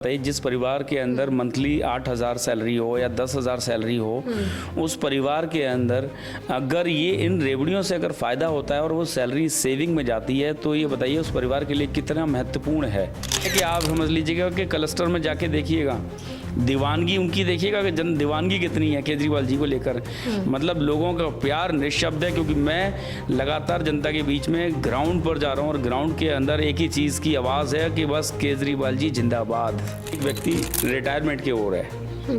जिस परिवार के अंदर मंथली 8,000 सैलरी हो या 10,000 सैलरी हो, उस परिवार के अंदर अगर ये इन रेवड़ियों से अगर फ़ायदा होता है और वो सैलरी सेविंग में जाती है, तो ये बताइए उस परिवार के लिए कितना महत्वपूर्ण है कि आप समझ लीजिएगा कि क्लस्टर में जाके देखिएगा, दीवानगी उनकी देखिएगा कि जन दीवानगी कितनी है केजरीवाल जी को लेकर। मतलब लोगों का प्यार निःशब्द है, क्योंकि मैं लगातार जनता के बीच में ग्राउंड पर जा रहा हूँ और ग्राउंड के अंदर एक ही चीज़ की आवाज़ है कि बस केजरीवाल जी जिंदाबाद। एक व्यक्ति रिटायरमेंट की ओर है,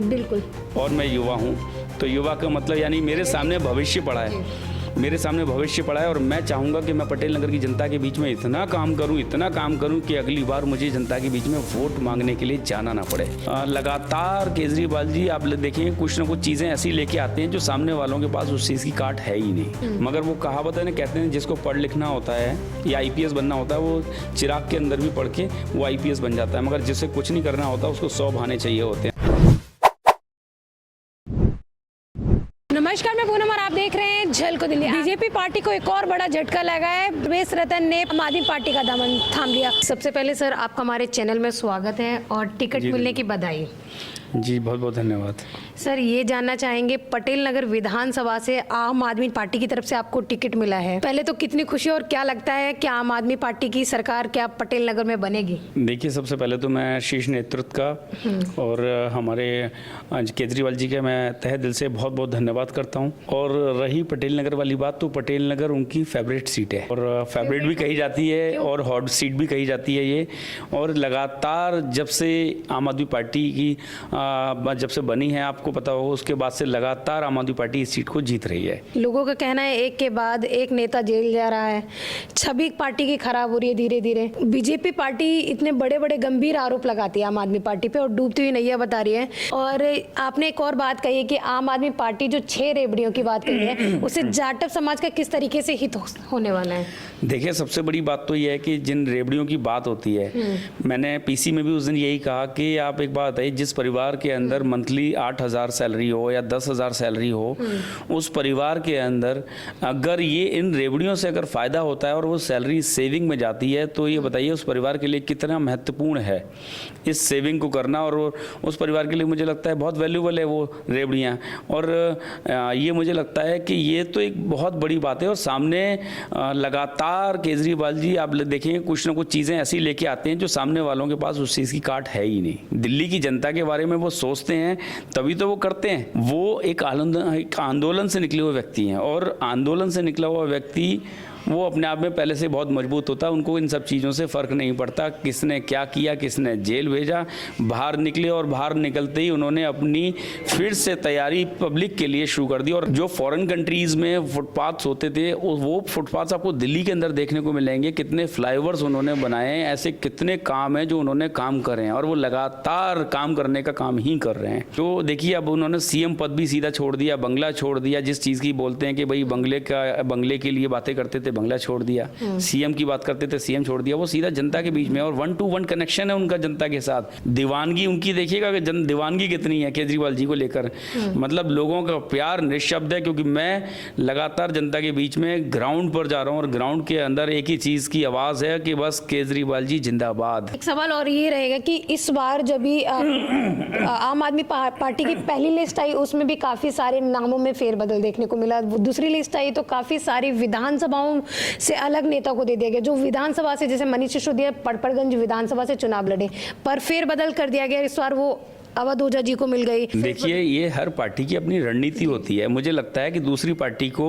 बिल्कुल, और मैं युवा हूँ, तो युवा का मतलब यानी मेरे सामने भविष्य पड़ा है, मेरे सामने भविष्य पड़ा है। और मैं चाहूँगा कि मैं पटेल नगर की जनता के बीच में इतना काम करूँ कि अगली बार मुझे जनता के बीच में वोट मांगने के लिए जाना ना पड़े। लगातार केजरीवाल जी आप देखेंगे कुछ ना कुछ चीज़ें ऐसी लेके आते हैं जो सामने वालों के पास उस चीज़ की काट है ही नहीं। मगर वो कहावत है ना, कहते हैं जिसको पढ़ लिखना होता है या IPS बनना होता है, वो चिराग के अंदर भी पढ़ के वो IPS बन जाता है, मगर जिसे कुछ नहीं करना होता उसको 100 बहाने चाहिए होते हैं। नमस्कार, मैं पूनम और आप देख रहे हैं झलको दिल्ली। बीजेपी पार्टी को एक और बड़ा झटका लगा है। देवेश रतन ने आम आदमी पार्टी का दामन थाम लिया। सबसे पहले सर, आपका हमारे चैनल में स्वागत है और टिकट मिलने की बधाई। जी बहुत बहुत धन्यवाद। सर, ये जानना चाहेंगे, पटेल नगर विधानसभा से आम आदमी पार्टी की तरफ से आपको टिकट मिला है, पहले तो कितनी खुशी और क्या लगता है कि आम आदमी पार्टी की सरकार क्या पटेल नगर में बनेगी? देखिए, सबसे पहले तो मैं शीर्ष नेतृत्व का और हमारे केजरीवाल जी का मैं तहे दिल से बहुत बहुत धन्यवाद करता हूं। और रही पटेल नगर वाली बात, तो पटेल नगर उनकी फेवरेट सीट है और फेवरेट भी कही जाती है और हॉट सीट भी कही जाती है ये। और लगातार जब से आम आदमी पार्टी की जब से बनी है, आपको पता होगा, उसके बाद से लगातार आम आदमी पार्टी इस सीट को जीत रही है। लोगों का कहना है एक के बाद एक नेता जेल जा रहा है, छवि पार्टी की खराब हो रही है धीरे धीरे। बीजेपी पार्टी इतने बड़े बड़े गंभीर आरोप लगाती है आम आदमी पार्टी पे और डूबती हुई नैया बता रही है। और आपने एक और बात कही है कि आम आदमी पार्टी जो 6 रेवड़ियों की बात कही है, उससे जाटव समाज का किस तरीके से हित होने वाला है? देखिए, सबसे बड़ी बात तो यह है कि जिन रेवड़ियों की बात होती है, मैंने PC में भी उस दिन यही कहा कि आप एक बात है, जिस परिवार के अंदर मंथली 8,000 सैलरी हो या 10,000 सैलरी हो, उस परिवार के अंदर अगर ये इन रेवड़ियों से अगर फ़ायदा होता है और वो सैलरी सेविंग में जाती है, तो ये बताइए उस परिवार के लिए कितना महत्वपूर्ण है इस सेविंग को करना। और उस परिवार के लिए मुझे लगता है बहुत वैल्यूबल है वो रेवड़ियाँ। और ये मुझे लगता है कि ये तो एक बहुत बड़ी बात है। और सामने लगातार केजरीवाल जी आप देखेंगे कुछ ना कुछ चीज़ें ऐसी लेके आते हैं जो सामने वालों के पास उस चीज़ की काट है ही नहीं। दिल्ली की जनता के बारे में वो सोचते हैं तभी तो वो करते हैं। वो एक आंदोलन से निकले हुए व्यक्ति हैं, और आंदोलन से निकला हुआ व्यक्ति वो अपने आप में पहले से बहुत मजबूत होता है। उनको इन सब चीज़ों से फ़र्क नहीं पड़ता किसने क्या किया, किसने जेल भेजा। बाहर निकले और बाहर निकलते ही उन्होंने अपनी फिर से तैयारी पब्लिक के लिए शुरू कर दी। और जो फॉरेन कंट्रीज़ में फुटपाथ्स होते थे, वो फुटपाथ्स आपको दिल्ली के अंदर देखने को मिलेंगे। कितने फ्लाईओवर्स उन्होंने बनाए हैं, ऐसे कितने काम हैं जो उन्होंने काम करे हैं, और वो लगातार काम करने का काम ही कर रहे हैं। तो देखिए, अब उन्होंने CM पद भी सीधा छोड़ दिया, बंगला छोड़ दिया। जिस चीज़ की बोलते हैं कि भाई बंगले के लिए बातें करते थे, बंगला छोड़ दिया। CM की बात करते थे, CM छोड़ दिया। वो सीधा जनता के बीच में, और 1-to-1 कनेक्शन है उनका जनता के साथ। दीवानगी उनकी देखिएगा कि दीवानगी कितनी है केजरीवाल जी को लेकर। मतलब लोगों का प्यार निःशब्द है, क्योंकि मैं लगातार जनता के बीच में ग्राउंड पर जा रहा हूँ और ग्राउंड के अंदर एक ही चीज़ की आवाज़ है कि बस केजरीवाल जी जिंदाबाद। एक सवाल और ये रहेगा कि इस बार जब भी आम आदमी पार्टी की पहली लिस्ट आई, उसमें भी काफी सारे नामों में फेरबदल देखने को मिला। दूसरी लिस्ट आई तो काफी सारी विधानसभाओं से अलग नेता को दे दिया गया, जो विधानसभा से, जैसे मनीष सिसोदिया पड़पड़गंज विधानसभा से चुनाव लड़े, पर फेरबदल कर दिया गया। इस बार वो अवध ओझा जी को मिल गई। देखिए, ये हर पार्टी की अपनी रणनीति होती है। मुझे लगता है कि दूसरी पार्टी को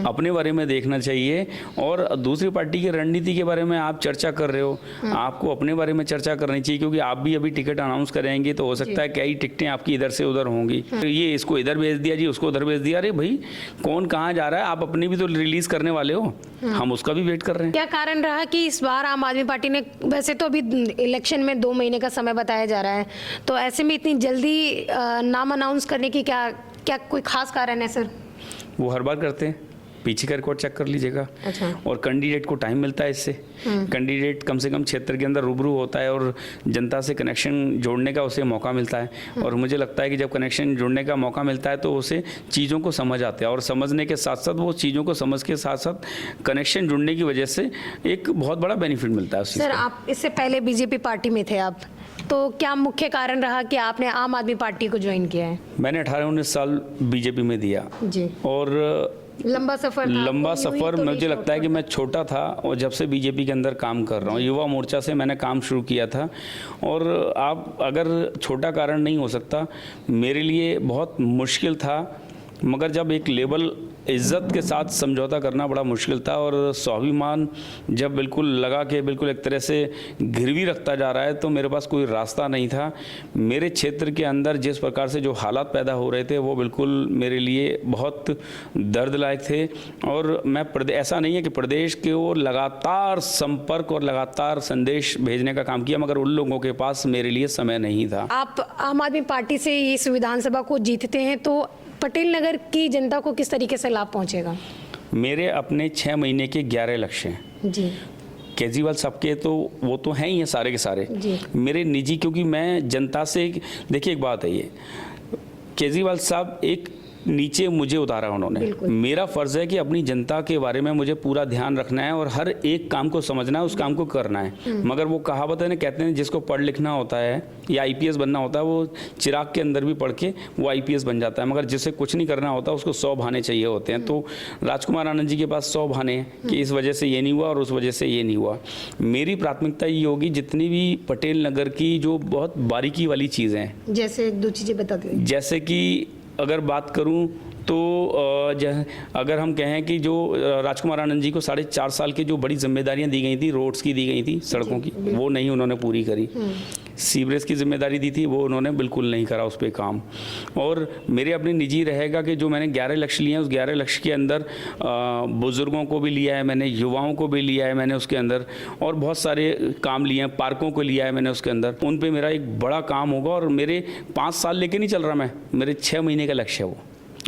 अपने बारे में देखना चाहिए, और दूसरी पार्टी की रणनीति के बारे में आप चर्चा कर रहे हो, आपको अपने बारे में चर्चा करनी चाहिए। क्योंकि आप भी अभी टिकट अनाउंस करेंगे तो हो सकता है कई टिकटें आपकी इधर से उधर होंगी। तो ये इसको इधर भेज दिया जी, उसको उधर भेज दिया। अरे भाई, कौन कहाँ जा रहा है? आप अपनी भी तो रिलीज करने वाले हो, हम उसका भी वेट कर रहे हैं। क्या कारण रहा कि इस बार आम आदमी पार्टी ने, वैसे तो अभी इलेक्शन में 2 महीने का समय बताया जा रहा है, तो ऐसे में इतनी जल्दी नाम अनाउंस करने की क्या कोई खास कारण है सर? वो हर बार करते हैं, पीछे का रिकॉर्ड चेक कर लीजिएगा। अच्छा। और कैंडिडेट को टाइम मिलता है इससे। कैंडिडेट कम से कम क्षेत्र के अंदर रूबरू होता है और जनता से कनेक्शन जोड़ने का उसे मौका मिलता है। और मुझे लगता है कि जब कनेक्शन जोड़ने का मौका मिलता है तो उसे चीज़ों को समझ आते हैं, और समझने के साथ साथ वो चीज़ों को समझ के साथ साथ कनेक्शन जुड़ने की वजह से एक बहुत बड़ा बेनिफिट मिलता है उस चीज़ सर, का। आप इससे पहले बीजेपी पार्टी में थे आप, तो क्या मुख्य कारण रहा कि आपने आम आदमी पार्टी को ज्वाइन किया है? मैंने 18-19 साल बीजेपी में दिया जी। और लंबा सफर था, लंबा आपको यूं ही सफ़र तो मुझे नहीं लगता है कि शौक मैं छोटा था और जब से बीजेपी के अंदर काम कर रहा हूँ, युवा मोर्चा से मैंने काम शुरू किया था। और आप अगर छोटा कारण नहीं हो सकता, मेरे लिए बहुत मुश्किल था, मगर जब एक लेवल इज़्ज़त के साथ समझौता करना बड़ा मुश्किल था, और स्वाभिमान जब बिल्कुल लगा के बिल्कुल एक तरह से गिरवी रखता जा रहा है, तो मेरे पास कोई रास्ता नहीं था। मेरे क्षेत्र के अंदर जिस प्रकार से जो हालात पैदा हो रहे थे वो बिल्कुल मेरे लिए बहुत दर्द लायक थे। और मैं ऐसा नहीं है कि प्रदेश के ओर लगातार संपर्क और लगातार संदेश भेजने का काम किया, मगर उन लोगों के पास मेरे लिए समय नहीं था। आप आम आदमी पार्टी से इस विधानसभा को जीतते हैं तो पटेल नगर की जनता को किस तरीके से लाभ पहुंचेगा? मेरे अपने 6 महीने के 11 लक्ष्य हैं। जी। केजरीवाल सबके तो वो तो हैं ही हैं सारे के सारे। जी। मेरे निजी, क्योंकि मैं जनता से, देखिए एक बात है, ये केजरीवाल साहब एक नीचे मुझे उतारा उन्होंने। मेरा फर्ज है कि अपनी जनता के बारे में मुझे पूरा ध्यान रखना है और हर एक काम को समझना है, उस काम को करना है। मगर वो कहावत है ना, कहते हैं जिसको पढ़ लिखना होता है या आईपीएस बनना होता है, वो चिराग के अंदर भी पढ़ के वो आईपीएस बन जाता है, मगर जिसे कुछ नहीं करना होता उसको 100 बहाने चाहिए होते हैं। तो राजकुमार आनंद जी के पास 100 बहाने हैं कि इस वजह से ये नहीं हुआ और उस वजह से ये नहीं हुआ। मेरी प्राथमिकता ये होगी, जितनी भी पटेल नगर की जो बहुत बारीकी वाली चीज़ें हैं, जैसे 2 चीजें बता दें। जैसे कि अगर बात करूं तो अगर हम कहें कि जो राजकुमार आनंद जी को 4.5 साल की जो बड़ी जिम्मेदारियां दी गई थी, रोड्स की दी गई थी, सड़कों की, वो नहीं उन्होंने पूरी करी। सीवरेज की जिम्मेदारी दी थी, वो उन्होंने बिल्कुल नहीं करा उस पर काम। और मेरे अपने निजी रहेगा कि जो मैंने 11 लक्ष्य लिए हैं, उस 11 लक्ष्य के अंदर बुज़ुर्गों को भी लिया है मैंने, युवाओं को भी लिया है मैंने उसके अंदर, और बहुत सारे काम लिए हैं, पार्कों को लिया है मैंने उसके अंदर। उन पे मेरा एक बड़ा काम होगा, और मेरे 5 साल लेके नहीं चल रहा मैं, मेरे 6 महीने का लक्ष्य है वो,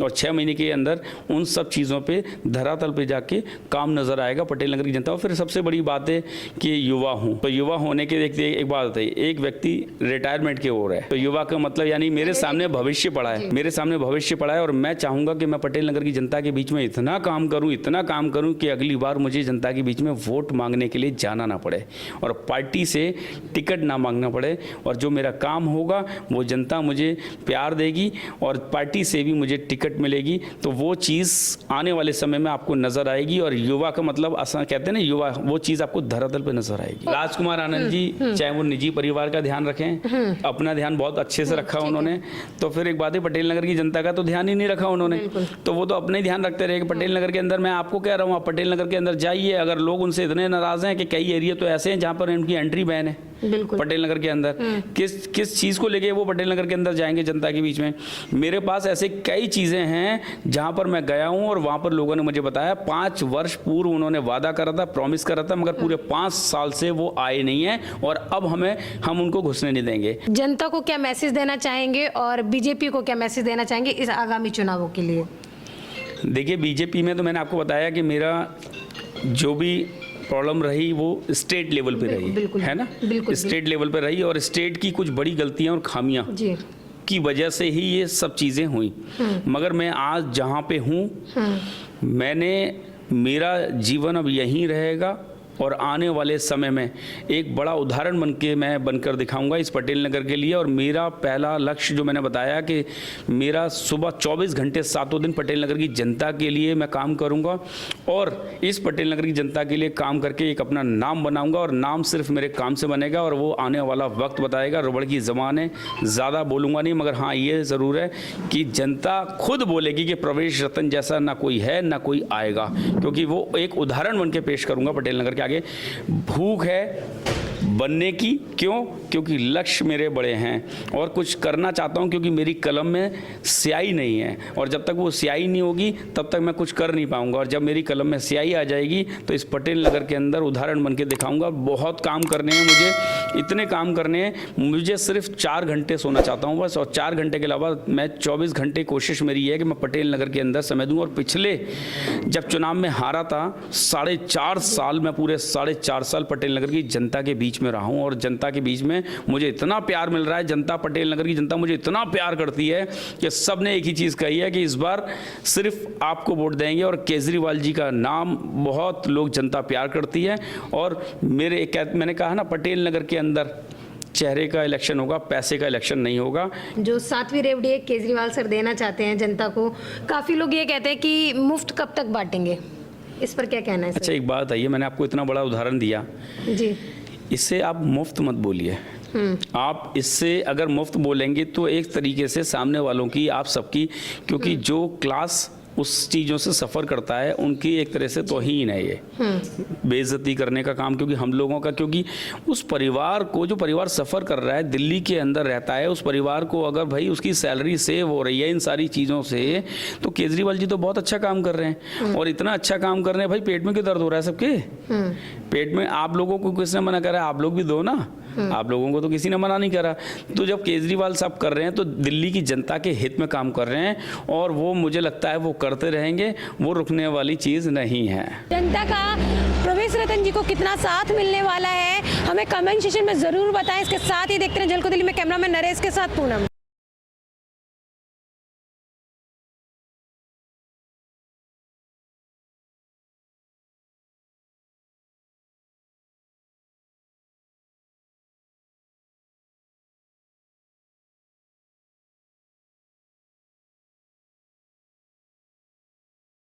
और 6 महीने के अंदर उन सब चीज़ों पे धरातल पे जाके काम नज़र आएगा पटेल नगर की जनता। और फिर सबसे बड़ी बात है कि युवा हूँ, तो युवा होने के देखते एक बात होती है, एक व्यक्ति रिटायरमेंट के ओर है, तो युवा का मतलब यानी मेरे सामने भविष्य पड़ा है, मेरे सामने भविष्य पड़ा है। और मैं चाहूँगा कि मैं पटेल नगर की जनता के बीच में इतना काम करूँ कि अगली बार मुझे जनता के बीच में वोट मांगने के लिए जाना ना पड़े और पार्टी से टिकट ना मांगना पड़े, और जो मेरा काम होगा वो जनता मुझे प्यार देगी और पार्टी से भी मुझे टिकट मिलेगी। तो वो चीज़ आने वाले समय में आपको नजर आएगी, और युवा का मतलब कहते हैं ना, युवा, वो चीज़ आपको धरातल पे नजर आएगी। राजकुमार आनंद जी चाहे वो निजी परिवार का ध्यान रखें, अपना ध्यान बहुत अच्छे से रखा उन्होंने, तो फिर एक बात है, पटेल नगर की जनता का तो ध्यान ही नहीं रखा उन्होंने, तो वो तो अपना ही ध्यान रखते रहे। पटेल नगर के अंदर मैं आपको कह रहा हूँ, आप पटेल नगर के अंदर जाइए, अगर लोग उनसे इतने नाराज हैं कि कई एरिया तो ऐसे हैं जहाँ पर उनकी एंट्री बैन है पटेल नगर के अंदर, किस चीज़ को लेके वो पटेल नगर के अंदर जाएंगे जनता के बीच में? मेरे पास ऐसे कई चीज़ें हैं जहां पर मैं गया हूं और वहां पर लोगों ने मुझे बताया 5 वर्ष पूर्व उन्होंने वादा करा था, प्रॉमिस करा था, मगर पूरे 5 साल से वो आए नहीं है, और अब हम उनको घुसने नहीं देंगे। जनता को क्या मैसेज देना चाहेंगे और बीजेपी को क्या मैसेज देना चाहेंगे इस आगामी चुनावों के लिए? देखिए, बीजेपी में तो मैंने आपको बताया कि मेरा जो भी प्रॉब्लम रही वो स्टेट लेवल पे रही है ना, स्टेट लेवल पे रही, और स्टेट की कुछ बड़ी गलतियां और खामियां की वजह से ही ये सब चीज़ें हुई। मगर मैं आज जहाँ पे हूँ, मेरा जीवन अब यहीं रहेगा, और आने वाले समय में एक बड़ा उदाहरण बनकर दिखाऊंगा इस पटेल नगर के लिए। और मेरा पहला लक्ष्य जो मैंने बताया कि मेरा सुबह 24 घंटे 7 दिन पटेल नगर की जनता के लिए मैं काम करूंगा, और इस पटेल नगर की जनता के लिए काम करके एक अपना नाम बनाऊंगा, और नाम सिर्फ मेरे काम से बनेगा, और वो आने वाला वक्त बताएगा। रुबड़ की ज़बान है, ज़्यादा बोलूँगा नहीं, मगर हाँ ये ज़रूर है कि जनता खुद बोलेगी कि प्रवेश रतन जैसा ना कोई है ना कोई आएगा, क्योंकि वो एक उदाहरण बन के पेश करूँगा पटेल नगर के आगे। भूख है बनने की, क्यों? क्योंकि लक्ष्य मेरे बड़े हैं और कुछ करना चाहता हूं, क्योंकि मेरी कलम में स्याही नहीं है, और जब तक वो स्याही नहीं होगी तब तक मैं कुछ कर नहीं पाऊंगा, और जब मेरी कलम में स्याही आ जाएगी तो इस पटेल नगर के अंदर उदाहरण बन के दिखाऊंगा। बहुत काम करने हैं मुझे, इतने काम करने हैं, मुझे सिर्फ 4 घंटे सोना चाहता हूँ बस, और 4 घंटे के अलावा मैं 24 घंटे कोशिश मेरी है कि मैं पटेल नगर के अंदर समय दूँ। और पिछले जब चुनाव में हारा था 4.5 साल, मैं पूरे 4.5 साल पटेल नगर की जनता के बीच में रहा हूँ, और जनता के बीच में मुझे इतना प्यार मिल रहा है, जनता पटेल नगर की जनता मुझे इतना प्यार करती है कि सब ने एक ही चीज़ कही है कि इस बार सिर्फ आपको वोट देंगे। और केजरीवाल जी का नाम बहुत लोग जनता प्यार करती है। और मैंने कहा ना, पटेल नगर के अंदर चेहरे का इलेक्शन होगा, पैसे का इलेक्शन नहीं होगा। जो 7वीं रेवड़ी है केजरीवाल सर देना चाहते हैं जनता को, काफी लोग ये कहते हैं कि मुफ्त कब तक बांटेंगे, इस पर क्या कहना है सर? अच्छा, एक बात है, ये मैंने आपको इतना बड़ा उदाहरण दिया जी, इससे आप मुफ्त मत बोलिए। आप इससे अगर मुफ्त बोलेंगे तो एक तरीके से सामने वालों की, आप सबकी, क्योंकि जो क्लास उस चीज़ों से सफ़र करता है उनकी एक तरह से तौहीन है ये, बेइज्जती करने का काम, क्योंकि हम लोगों का, क्योंकि उस परिवार को, जो परिवार सफ़र कर रहा है, दिल्ली के अंदर रहता है, उस परिवार को अगर भाई उसकी सैलरी सेव हो रही है इन सारी चीज़ों से, तो केजरीवाल जी तो बहुत अच्छा काम कर रहे हैं। और इतना अच्छा काम कर रहे हैं, भाई पेट में क्यों दर्द हो रहा है सबके? पेट में आप लोगों को किसने मना करा है? आप लोग भी दो ना, आप लोगों को तो किसी ने मना नहीं करा। तो जब केजरीवाल साहब कर रहे हैं तो दिल्ली की जनता के हित में काम कर रहे हैं, और वो मुझे लगता है वो करते रहेंगे, वो रुकने वाली चीज़ नहीं है। जनता का प्रवेश रतन जी को कितना साथ मिलने वाला है हमें कमेंट सेक्शन में जरूर बताएं। इसके साथ ही देखते हैं झलको दिल्ली में कैमरामैन नरेश के साथ पूनम।